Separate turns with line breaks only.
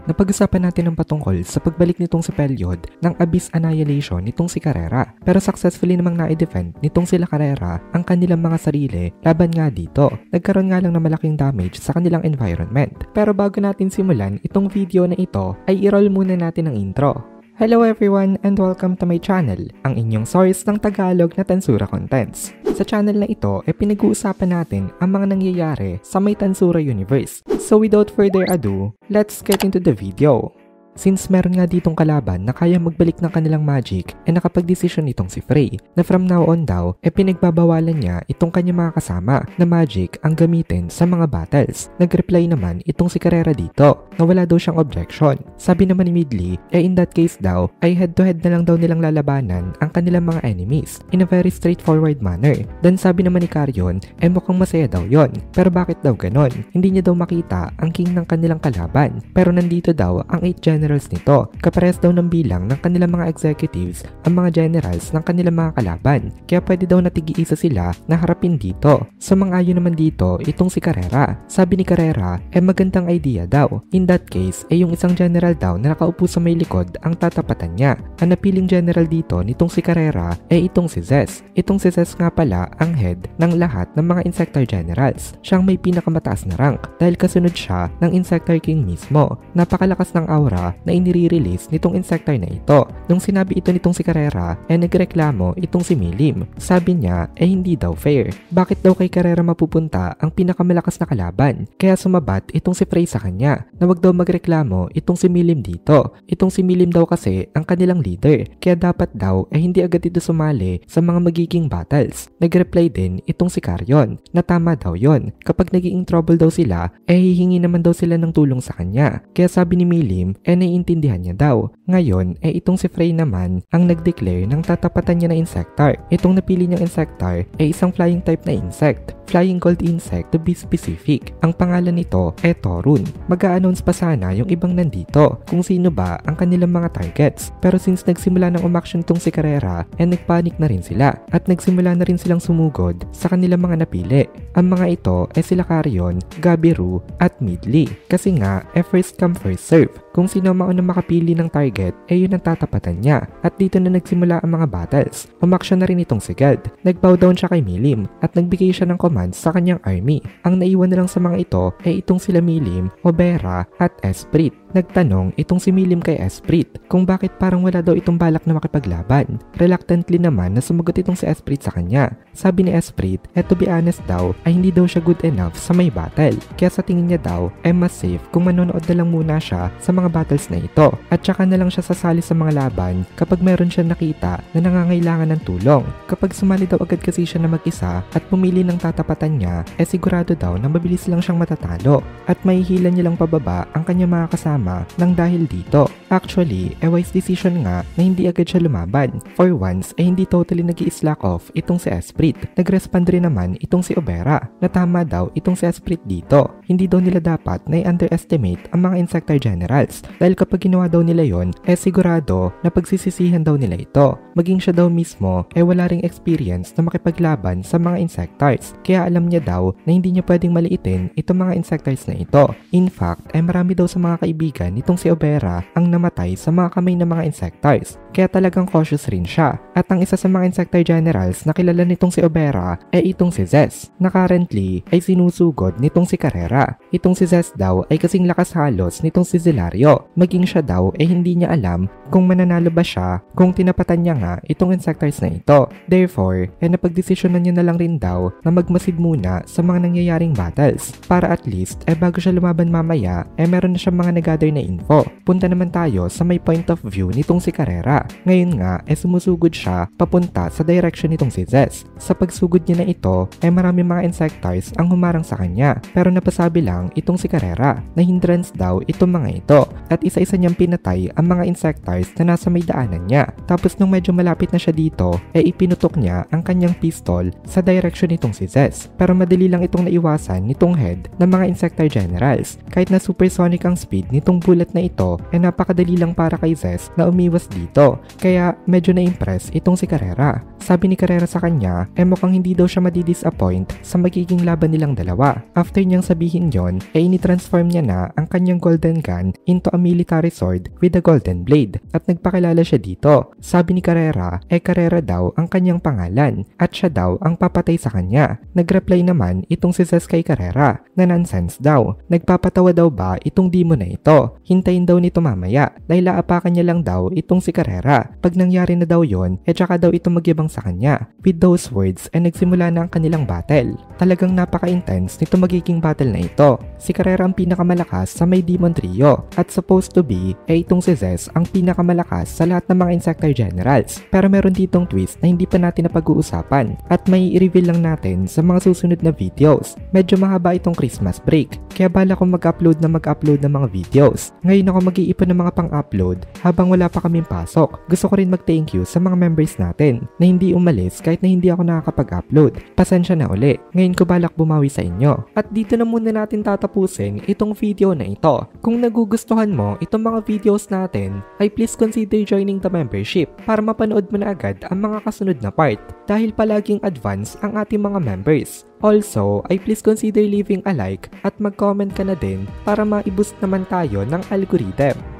napag-usapan natin ang patungkol sa pagbalik nitong si Pelyod ng Abyss Annihilation nitong si Carrera. Pero successfully namang na-defend nitong sila Carrera ang kanilang mga sarili laban nga dito. Nagkaroon nga lang ng malaking damage sa kanilang environment. Pero bago natin simulan itong video na ito ay i-roll muna natin ang intro. Hello everyone and welcome to my channel, ang inyong source ng Tagalog na Tansura Contents. Sa channel na ito ay pinag-uusapan natin ang mga nangyayari sa may Tansura universe. So without further ado, let's get into the video. Since meron nga ditong kalaban na kaya magbalik ng kanilang magic, nakapag-desisyon itong si Frey na from now on daw pinagbabawalan niya itong kanyang mga kasama na magic ang gamitin sa mga battles. Nag-reply naman itong si Carrera dito na wala daw siyang objection. Sabi naman ni Midley, in that case daw ay head-to-head na lang daw nilang lalabanan ang kanilang mga enemies in a very straightforward manner. Then sabi naman ni Carrion, mukhang masaya daw yon. Pero bakit daw ganon? Hindi niya daw makita ang king ng kanilang kalaban. Pero nandito daw ang 8 generals nito. Kapares daw ng bilang ng kanilang mga executives ang mga generals ng kanilang mga kalaban. Kaya pwede daw natigi-isa sila na harapin dito. Sumang-ayon naman dito itong si Carrera. Sabi ni Carrera, magandang idea daw. In that case, yung isang general daw na nakaupo sa may likod ang tatapatan niya. Ang napiling general dito nitong si Carrera itong si Zess. Itong si Zess nga pala ang head ng lahat ng mga Insector generals. Siyang may pinakamataas na rank dahil kasunod siya ng Insector King mismo. Napakalakas ng aura na inire-release nitong Insector na ito. Nung sinabi ito nitong si Carrera, nagreklamo itong si Milim. Sabi niya, hindi daw fair. Bakit daw kay Carrera mapupunta ang pinakamalakas na kalaban? Kaya sumabat itong si Frey sa kanya na wag daw magreklamo itong si Milim dito. Itong si Milim daw kasi ang kanilang leader. Kaya dapat daw hindi agad ito sumali sa mga magiging battles. Nag-reply din itong si Carrion na tama daw yon. Kapag naging trouble daw sila, hihingi naman daw sila ng tulong sa kanya. Kaya sabi ni Milim, naiintindihan niya daw. Ngayon, itong si Frey naman ang nag-declare ng tatapatan niya na Insector. Itong napili niyang Insector isang flying type na insect. Flying gold insect to be specific. Ang pangalan nito Torun. Mag-a-announce pa sana yung ibang nandito kung sino ba ang kanilang mga targets. Pero since nagsimula ng umaksyon tong si Carrera, nagpanic na rin sila at nagsimula na rin silang sumugod sa kanilang mga napili. Ang mga ito sila Carrion, Gabiru at Midley. Kasi nga, first come first serve. Kung sino maunang makapili ng target, yun ang tatapatan niya. At dito na nagsimula ang mga battles. Umaksyon na rin itong si Gad. Nag-bow down siya kay Milim at nagbigay siya ng commands sa kanyang army. Ang naiwan na lang sa mga ito itong sila Milim, Obera at Esprit. Nagtanong itong si Milim kay Esprit kung bakit parang wala daw itong balak na makipaglaban. Reluctantly naman na sumagot itong si Esprit sa kanya. Sabi ni Esprit, to be honest daw hindi daw siya good enough sa may battle. Kaya sa tingin niya daw mas safe kung manonood na lang muna siya sa mga battles na ito. At saka na lang siya sasali sa mga laban kapag meron siya nakita na nangangailangan ng tulong. Kapag sumali daw agad kasi siya na mag-isa at pumili ng tatapatan niya, sigurado daw na mabilis lang siyang matatalo at mahihila niya lang pababa ang kanyang mga kasama nang dahil dito. Actually, wise decision nga na hindi agad siya lumaban. For once, hindi totally nag-i-slack off itong si Esprit. Nag-respond rin naman itong si Obera na tama daw itong si Esprit dito. Hindi daw nila dapat na i-underestimate ang mga Insector generals dahil kapag ginawa daw nila yon, sigurado na pagsisisihan daw nila ito. Maging siya daw mismo wala ring experience na makipaglaban sa mga Insectors. Kaya alam niya daw na hindi niya pwedeng maliitin itong mga Insectors na ito. In fact, marami daw sa mga kaibigan nitong si Obera ang namatay sa mga kamay ng mga Insectors. Kaya talagang cautious rin siya. At ang isa sa mga Insector generals na kilala nitong si Obera itong si Zess na currently sinusugod nitong si Carrera. Itong si Zess daw kasing lakas halos nitong si Zilario. Maging siya daw hindi niya alam kung mananalo ba siya kung tinapatan niya nga itong Insectors na ito. Therefore, napagdesisyonan niya na lang rin daw na magmasid muna sa mga nangyayaring battles para at least bago siya lumaban mamaya meron na siyang mga nag-gather na info. Punta naman tayo sa may point of view nitong si Carrera. Ngayon nga sumusugod siya papunta sa direction nitong si Zess. Sa pagsugod niya na ito marami mga Insectors ang humarang sa kanya pero napasabi lang itong si Carrera na hindrance daw itong mga ito at isa-isa niyang pinatay ang mga Insectors na nasa may daanan niya. Tapos nung medyo malapit na siya dito ipinutok niya ang kanyang pistol sa direction nitong si Zess. Pero madali lang itong naiwasan nitong head ng mga Insector generals. Kahit na supersonic ang speed nitong itong bulat na ito ay napakadali lang para kay Zez na umiwas dito. Kaya medyo na-impress itong si Carrera. Sabi ni Carrera sa kanya mukhang hindi daw siya madi-disappoint sa magiging laban nilang dalawa. After niyang sabihin yon ini-transform niya na ang kanyang golden gun into a military sword with a golden blade at nagpakilala siya dito. Sabi ni Carrera Carrera daw ang kanyang pangalan at siya daw ang papatay sa kanya. Nag-reply naman itong si Zez kay Carrera na nonsense daw. Nagpapatawa daw ba itong demon na ito? Hintayin daw nito mamaya dahil aapakan niya lang daw itong si Carrera. Pag nangyari na daw yon tsaka daw ito magyabang sa kanya. With those words nagsimula na ang kanilang battle. Talagang napaka-intense nito magiging battle na ito. Si Carrera ang pinakamalakas sa may demon trio at supposed to be itong si Zez ang pinakamalakas sa lahat ng mga Insectoid Generals. Pero meron ditong twist na hindi pa natin napag-uusapan at may i-reveal lang natin sa mga susunod na videos. Medyo mahaba itong Christmas break kaya bala ko mag-upload ng mga videos. Ngayon ako mag-iipon ng mga pang-upload habang wala pa kaming pasok. Gusto ko rin mag-thank you sa mga members natin na hindi umalis kahit na hindi ako nakakapag-upload. Pasensya na uli. Ngayon ko balak bumawi sa inyo. At dito na muna natin tatapusin itong video na ito. Kung nagugustuhan mo itong mga videos natin ay please consider joining the membership para mapanood mo na agad ang mga kasunod na part dahil palaging advance ang ating mga members. Also, ay please consider leaving a like at mag-comment ka na din para ma-boost naman tayo ng algorithm.